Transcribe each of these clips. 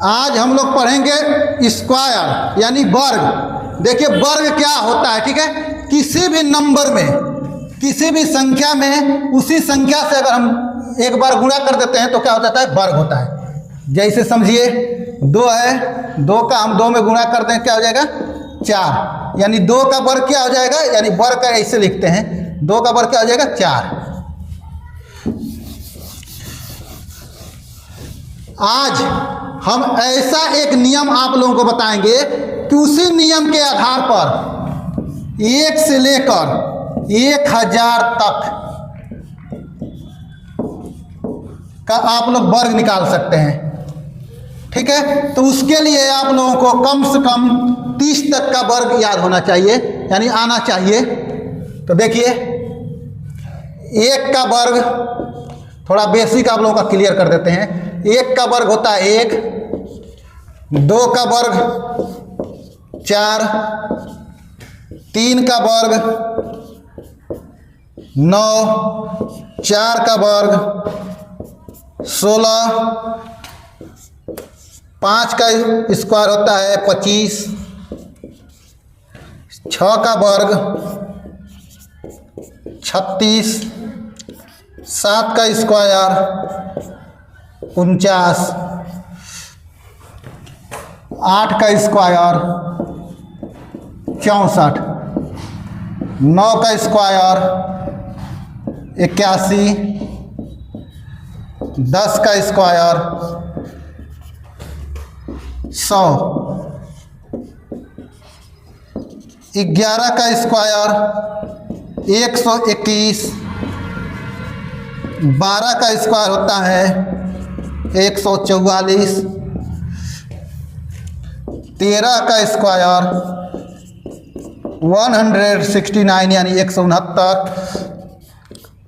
आज हम लोग पढ़ेंगे स्क्वायर यानी वर्ग। देखिए वर्ग क्या होता है, ठीक है। किसी भी नंबर में, किसी भी संख्या में उसी संख्या से अगर हम एक बार गुणा कर देते हैं तो क्या हो जाता है, वर्ग होता है। जैसे समझिए 2 है, 2 का हम 2 में गुणा कर दें क्या हो जाएगा, 4, यानी 2 का वर्ग क्या हो जाएगा, यानी वर्ग का ऐसे लिखते हैं 2 का वर्ग क्या हो जाएगा, 4। आज हम ऐसा एक नियम आप लोगों को बताएंगे कि उसी नियम के आधार पर 1 से लेकर 1000 तक का आप लोग वर्ग निकाल सकते हैं, ठीक है। तो उसके लिए आप लोगों को कम से कम 30 तक का वर्ग याद होना चाहिए, यानी आना चाहिए। तो देखिए 1 का वर्ग थोड़ा बेसिक आप लोगों का क्लियर कर देते हैं। 1 का वर्ग होता है 1, 2 का वर्ग 4, 3 का वर्ग 9, 4 का वर्ग 16, 5 का स्क्वायर होता है 25, 6 का वर्ग 36, 7 का स्क्वायर 49, 8 का स्क्वायर 64, 9 का स्क्वायर 81, 10 का स्क्वायर 100, 11 का स्क्वायर 121, 12 का स्क्वायर होता है 144, 13 का स्क्वायर 169 यानी 169,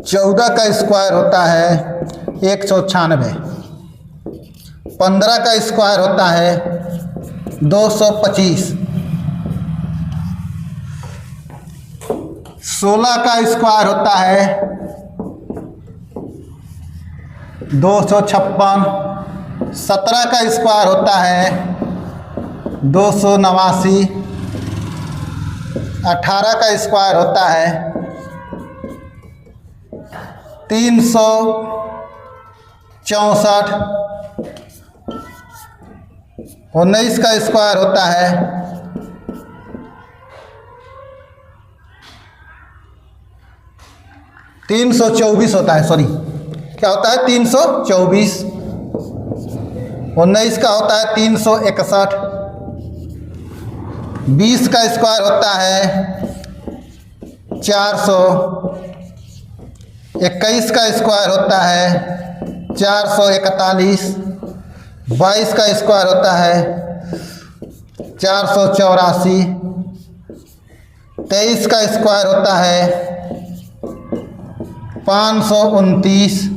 14 का स्क्वायर होता है 196, 15 का स्क्वायर होता है 225, 16 का स्क्वायर होता है 256, 17 का स्क्वायर होता है 289, 18 का स्क्वायर होता है 364, 19 का स्क्वायर होता है 324 होता है, सॉरी क्या होता है 324, 19 का होता है 361, 20 का स्क्वायर होता है 400, 21 का स्क्वायर होता है 441, 22 का स्क्वायर होता है 484, 23 का स्क्वायर होता है 529,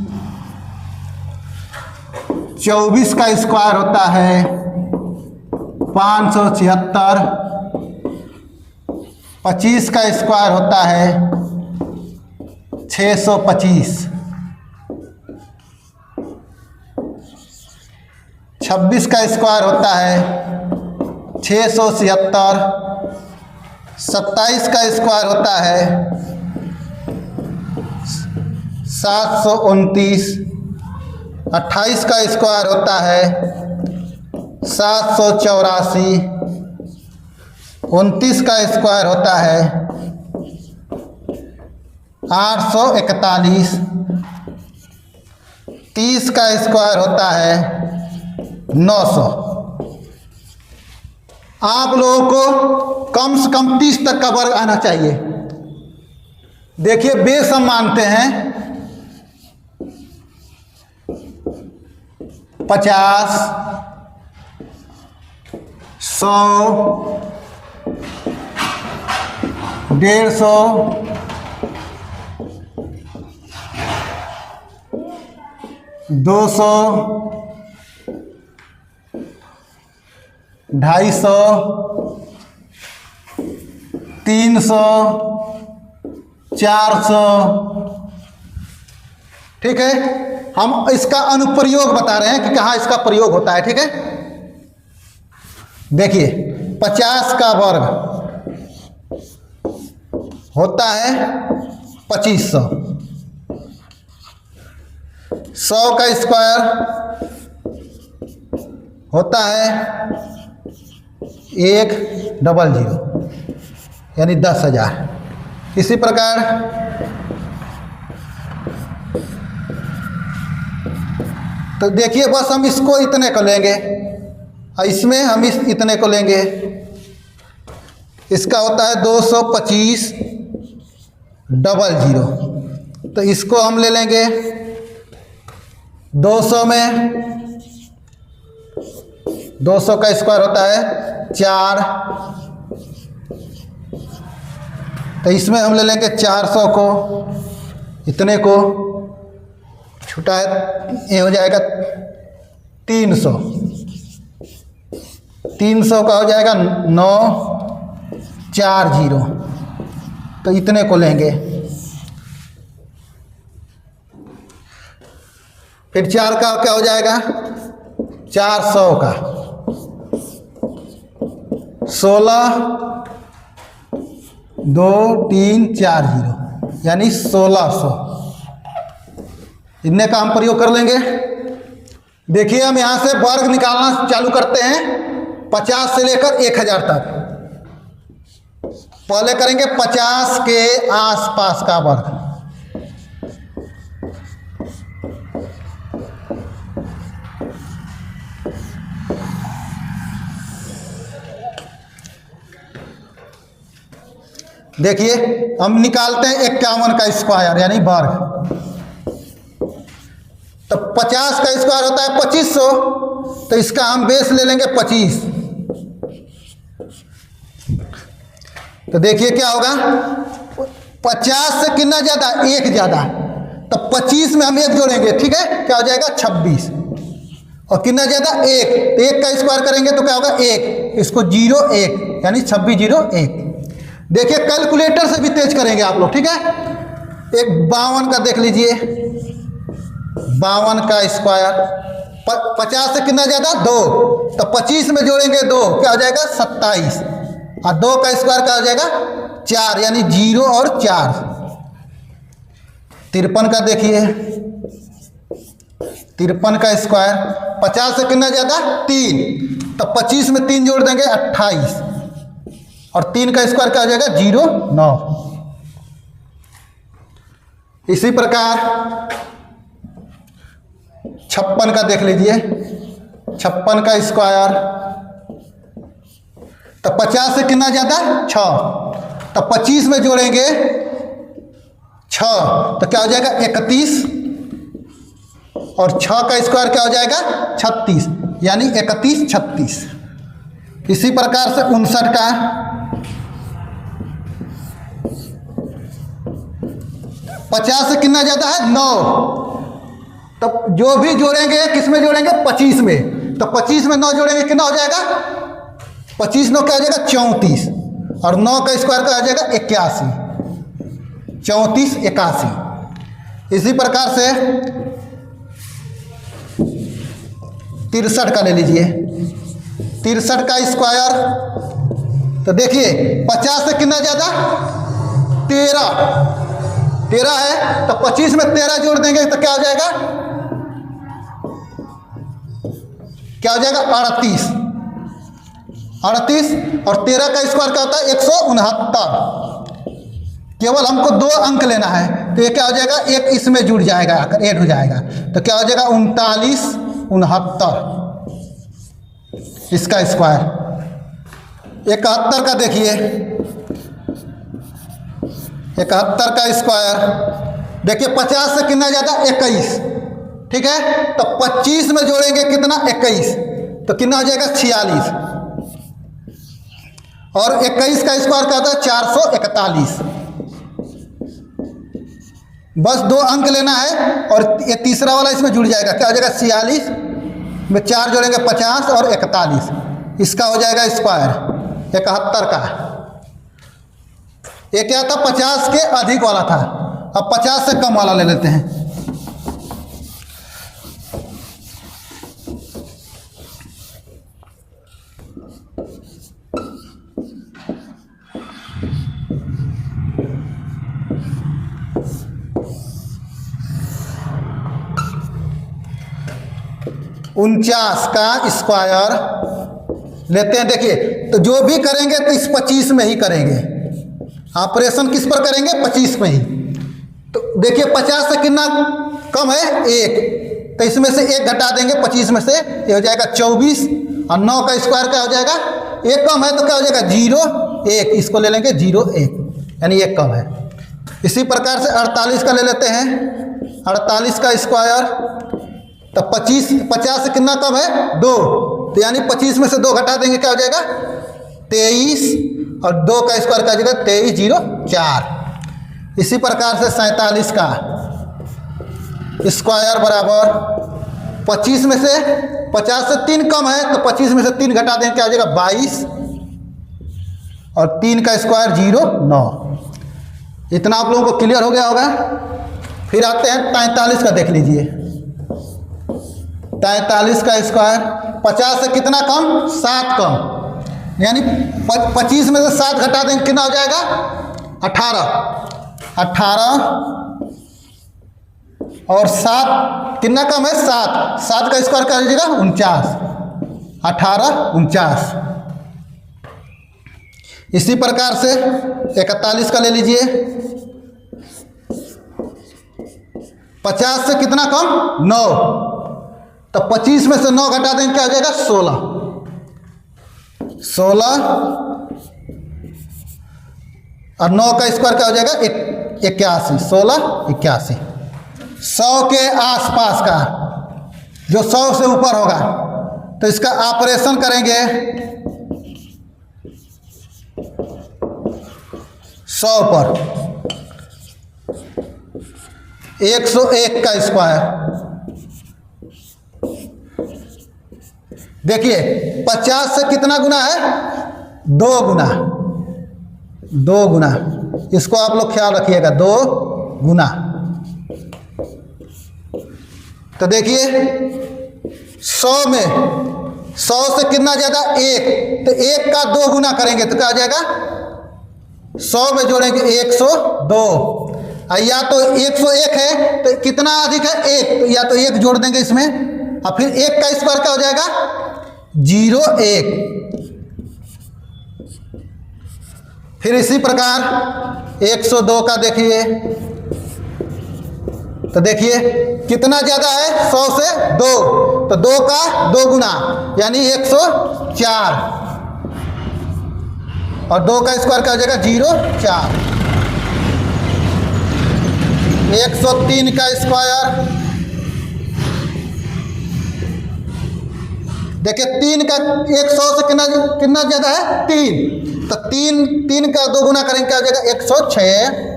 24 का स्क्वायर होता है 576, 25 का स्क्वायर होता है 625, 26 का स्क्वायर होता है 677, 27 का स्क्वायर होता है 729, 28 का स्क्वायर होता है 784, 29 का स्क्वायर होता है 841, 30 का स्क्वायर होता है 900। आप लोगों को कम से कम 30 तक का वर्ग आना चाहिए। देखिए बेस हम मानते हैं 50, 100, 150, 200, 250, 300, 400, ठीक है। हम इसका अनुप्रयोग बता रहे हैं कि कहाँ इसका प्रयोग होता है, ठीक है। देखिए 50 का वर्ग होता है 2500, 100 का स्क्वायर होता है 100 यानी 10,000। इसी प्रकार तो देखिए बस हम इसको इतने को लेंगे और इसमें हम इतने को लेंगे। इसका होता है 225,00, तो इसको हम ले लेंगे 200 में 200 का स्क्वायर होता है 4, तो इसमें हम ले लेंगे 400 को, इतने को छूटा है ये हो जाएगा 300, 300 का हो जाएगा 940, तो इतने को लेंगे। फिर 4 का क्या हो जाएगा 400 का 16,2340 यानी 1600, इतने का हम प्रयोग कर लेंगे। देखिए हम यहाँ से वर्ग निकालना चालू करते हैं 50 से लेकर 1000 तक। पहले करेंगे 50 के आसपास का वर्ग। देखिए हम निकालते हैं 51 का स्क्वायर यानी वर्ग। तो 50 का स्क्वायर होता है 2500, तो इसका हम बेस ले लेंगे 25। तो देखिए क्या होगा 50 से कितना ज़्यादा 1 ज़्यादा, तो 25 में हम 1 जोड़ेंगे, ठीक है, क्या हो जाएगा 26। और कितना ज़्यादा 1, तो 1 का स्क्वायर करेंगे तो क्या होगा 1, इसको 0 1 यानी 2601। देखिए कैलकुलेटर से भी तेज करेंगे आप लोग, ठीक है। एक 52 का देख लीजिए, 52 का स्क्वायर 50 से कितना ज़्यादा 2, तो 25 में जोड़ेंगे 2 क्या हो जाएगा 27, और 2 का स्क्वायर क्या हो जाएगा 4 यानी 0 और 4। 53 का देखिए 53 का स्क्वायर 50 से कितना ज़्यादा 3, तो 25 में 3 जोड़ देंगे 28, और 3 का स्क्वायर क्या हो जाएगा 0 9। इसी प्रकार 56 का देख लीजिए, 56 का स्क्वायर तो 50 से कितना ज़्यादा 6, तो 25 में जोड़ेंगे 6 तो क्या हो जाएगा 31, और 6 का स्क्वायर क्या हो जाएगा 36 यानी 31 36। इसी प्रकार से 59 का 50 से कितना ज़्यादा है 9, तो जो भी जोड़ेंगे किस में जोड़ेंगे 25 में, तो 25 में 9 जोड़ेंगे कितना हो जाएगा 25 9 क्या हो जाएगा 34, और 9 का स्क्वायर क्या हो जाएगा 81 34 81। इसी प्रकार से 63 का ले लीजिए, 63 का स्क्वायर तो देखिए 50 से कितना ज़्यादा 13 है, तो 25 में 13 जोड़ देंगे तो क्या हो जाएगा 38 और 13 का स्क्वायर क्या होता है 169। केवल हमको 2 अंक लेना है, तो ये क्या हो जाएगा 1 इसमें जुड़ जाएगा, अगर ऐड हो जाएगा तो क्या हो जाएगा 39 69 इसका स्क्वायर। 71 का देखिए 71 का स्क्वायर देखिए 50 से कितना ज़्यादा 21, ठीक है, तो 25 में जोड़ेंगे कितना 21 तो कितना हो जाएगा 46, और 21 का स्क्वायर क्या होता है 441। बस 2 अंक लेना है, और ये तीसरा वाला इसमें जुड़ जाएगा, क्या हो जाएगा 46 में 4 जोड़ेंगे 50 और 41, इसका हो जाएगा स्क्वायर 71 का। ये क्या था 50 के अधिक वाला था, अब 50 से कम वाला ले लेते हैं। 49 का स्क्वायर लेते हैं। देखिए तो जो भी करेंगे तो इस 25 में ही करेंगे, ऑपरेशन किस पर करेंगे, 25 में ही। तो देखिए 50 से कितना कम है, 1, तो इसमें से 1 घटा देंगे 25 में से, ये हो जाएगा 24। और 9 का स्क्वायर क्या हो जाएगा, 1 कम है तो क्या हो जाएगा 0 1, इसको ले लेंगे 0 1, यानी 1 कम है। इसी प्रकार से 48 का ले लेते हैं, 48 का स्क्वायर, तो 50 से कितना कम है 2, तो यानी 25 में से 2 घटा देंगे क्या हो जाएगा 23, और 2 का स्क्वायर क्या हो जाएगा 23 0 4। इसी प्रकार से 47 का स्क्वायर बराबर 25 में से 50 से 3 कम है तो 25 में से 3 घटा देंगे क्या हो जाएगा 22, और 3 का स्क्वायर 0 9। इतना आप लोगों को क्लियर हो गया होगा। फिर आते हैं 43 का, देख लीजिए 43 का स्क्वायर, 50 से कितना कम 7 कम, यानी 25 में से 7 घटा देंगे कितना हो जाएगा 18, और 7 कितना कम है 7 का स्क्वायर क्या हो जाएगा 49, 18 49। इसी प्रकार से 41 का ले लीजिए, 50 से कितना कम 9, तो 25 में से 9 घटा देंगे क्या हो जाएगा 16, और 9 का स्क्वायर क्या हो जाएगा 81, 16 81। 100 के आसपास का, जो 100 से ऊपर होगा तो इसका ऑपरेशन करेंगे 100 पर, 101 का स्क्वायर। देखिए 50 से कितना गुना है 2 गुना, इसको आप लोग ख्याल रखिएगा 2 गुना। तो देखिए 100 में 100 से कितना ज़्यादा 1, तो 1 का 2 गुना करेंगे तो क्या आ जाएगा 100 में जोड़ेंगे 102, या तो 101 है तो कितना अधिक है 1, तो या तो 1 जोड़ देंगे इसमें, और फिर 1 का स्क्वायर क्या हो जाएगा 0 1। फिर इसी प्रकार 102 का देखिए, तो देखिए कितना ज़्यादा है 100 से 2, तो 2 का 2 गुना यानी 104, और 2 का स्क्वायर क्या हो जाएगा 0 4। 103 का स्क्वायर, देखिए 3 का 100 से कितना ज़्यादा है 3, तो 3 का 2 गुना करेंगे क्या हो जाएगा 106,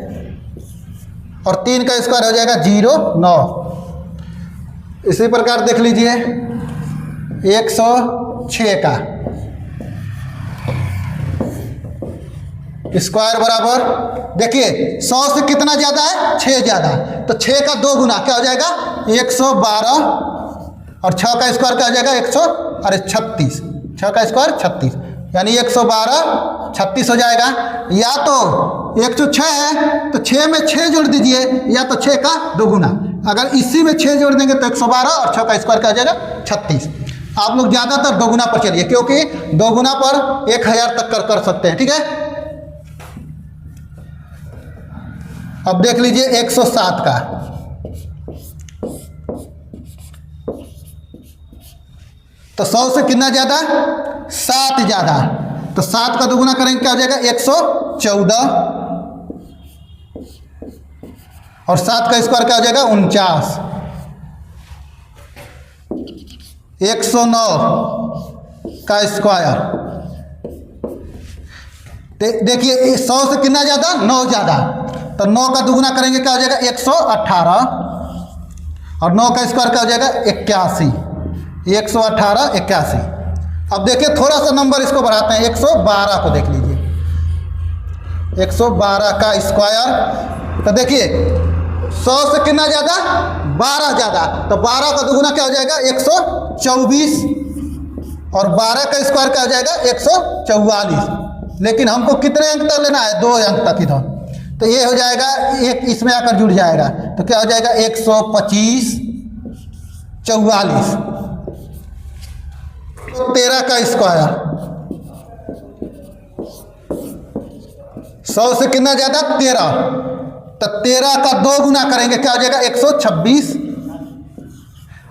और 3 का स्क्वायर हो जाएगा 0 9। इसी प्रकार देख लीजिए 106 का स्क्वायर बराबर, देखिए 100 से कितना ज़्यादा है 6 ज़्यादा, तो 6 का 2 गुना क्या हो जाएगा 112, और 6 का स्क्वायर क्या हो जाएगा 36, 6 का स्क्वायर 36, यानी 112 36 हो जाएगा। या तो 106 है तो 6 में 6 जोड़ दीजिए, या तो 6 का 2 गुना, अगर इसी में 6 जोड़ देंगे तो 112, और 6 का स्क्वायर क्या हो जाएगा 36। आप लोग ज़्यादातर 2 गुना पर चलिए, क्योंकि 2 गुना पर 1000 तक कर सकते हैं, ठीक है। अब देख लीजिए 107 का, तो 100 से कितना ज़्यादा 7 ज़्यादा, तो 7 का 2 गुना करेंगे क्या हो जाएगा 114, और 7 का स्क्वायर क्या हो जाएगा 49। 109 का स्क्वायर, देखिए 100 से कितना ज़्यादा 9 ज़्यादा, तो 9 का 2 गुना करेंगे क्या हो जाएगा 118, और 9 का स्क्वायर क्या हो जाएगा 81, 118 81। अब देखिए थोड़ा सा नंबर इसको बढ़ाते हैं, 112 को देख लीजिए, 112 का स्क्वायर, तो देखिए 100 से कितना ज़्यादा 12 ज़्यादा, तो 12 का 2 गुना क्या हो जाएगा 124, और 12 का स्क्वायर क्या हो जाएगा 144। लेकिन हमको कितने अंक तक लेना है 2 अंक तक इधर, तो ये हो जाएगा 1 इसमें आकर जुड़ जाएगा, तो क्या हो जाएगा 125 44, 13 का स्क्वायर, 100 से कितना ज़्यादा 13, तो 13 का 2 गुना करेंगे क्या हो जाएगा 126,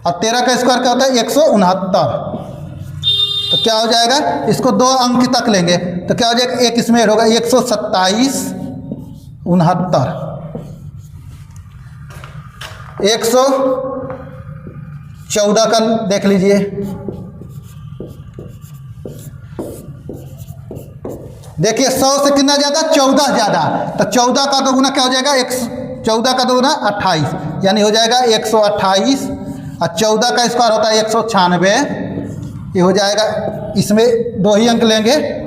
और 13 का स्क्वायर क्या होता है 169, तो क्या हो जाएगा, इसको 2 अंक तक लेंगे तो क्या हो जाएगा, एक इसमें ऐड होगा 127 69, 114 का देख लीजिए, देखिए 100 से कितना ज़्यादा 14 ज़्यादा, तो 14 का 2 गुना क्या हो जाएगा 14 का 2 गुना 28, यानी हो जाएगा 128, और 14 का स्क्वायर होता है 196, ये हो जाएगा, इसमें 2 ही अंक लेंगे,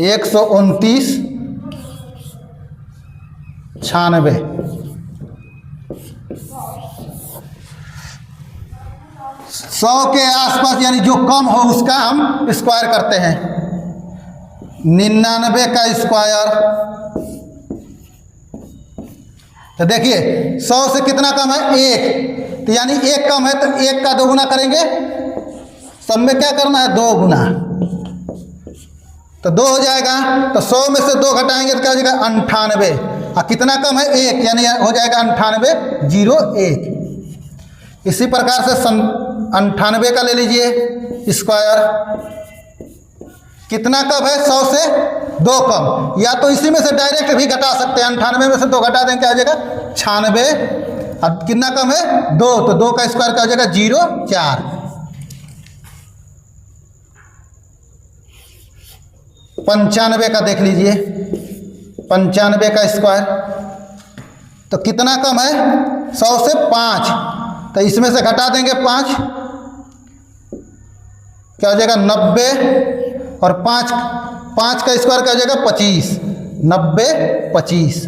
एक 129 96, सौ के आसपास यानी जो कम हो उसका हम स्क्वायर करते हैं। 99 का स्क्वायर, तो देखिए 100 से कितना कम है 1, तो यानी 1 कम है तो 1 का 2 गुना करेंगे, सब में क्या करना है 2 गुना, तो 2 हो जाएगा, तो 100 में से 2 घटाएंगे तो क्या हो जाएगा 98, और कितना कम है 1, यानी हो जाएगा 98 01। इसी प्रकार से 98 का ले लीजिए स्क्वायर, कितना कम है 100 से 2 कम, या तो इसी में से डायरेक्ट भी घटा सकते हैं, 98 में से 2 घटा देंगे क्या हो जाएगा 96, अब कितना कम है 2, तो 2 का स्क्वायर क्या हो जाएगा 04। पंचानवे का देख लीजिए, 95 का स्क्वायर, तो कितना कम है 100 से 5, तो इसमें से घटा देंगे 5, क्या हो जाएगा 90, और 5 का स्क्वायर क्या हो जाएगा 25, 90 25।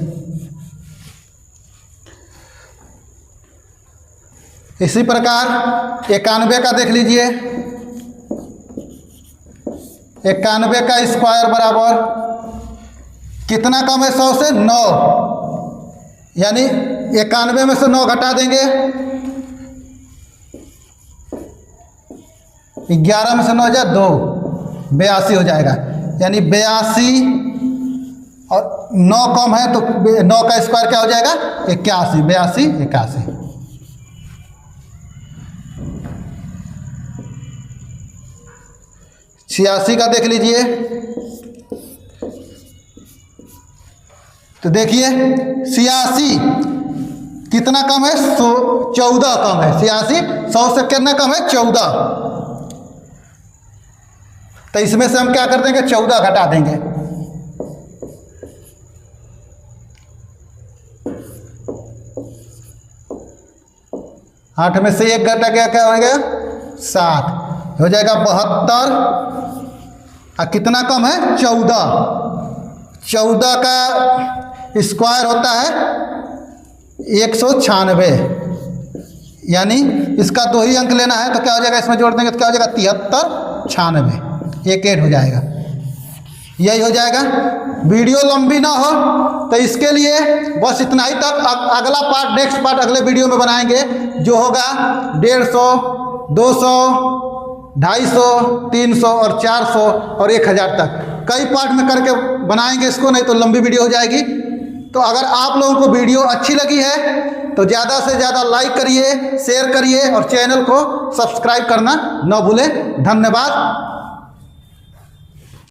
इसी प्रकार 91 का देख लीजिए, 91 का स्क्वायर बराबर कितना कम है 100 से 9, यानी 91 में से 9 घटा देंगे, 11 में से 9 जाए 2, 82 हो जाएगा, यानी 82, और 9 कम है तो 9 का स्क्वायर क्या हो जाएगा 81, 82 81। छियासी का देख लीजिए, तो देखिए 86 कितना कम है 14 कम है, 86 100 से कितना कम है 14, तो इसमें से हम क्या कर देंगे 14 घटा देंगे, आठ में से 1 घटा गया क्या हो गया 7, हो जाएगा 72, और कितना कम है 14, 14 का स्क्वायर होता है 196, यानी इसका 2 ही अंक लेना है, तो क्या हो जाएगा इसमें जोड़ देंगे तो क्या हो जाएगा 73 96, एक ऐड हो जाएगा, यही हो जाएगा। वीडियो लंबी ना हो तो इसके लिए बस इतना ही तक, अगला पार्ट नेक्स्ट पार्ट अगले वीडियो में बनाएंगे, जो होगा 150 200 250 300 और 400 और 1000 तक, कई पार्ट में करके बनाएंगे इसको, नहीं तो लंबी वीडियो हो जाएगी। तो अगर आप लोगों को वीडियो अच्छी लगी है तो ज़्यादा से ज़्यादा लाइक करिए, शेयर करिए, और चैनल को सब्सक्राइब करना न भूलें। धन्यवाद।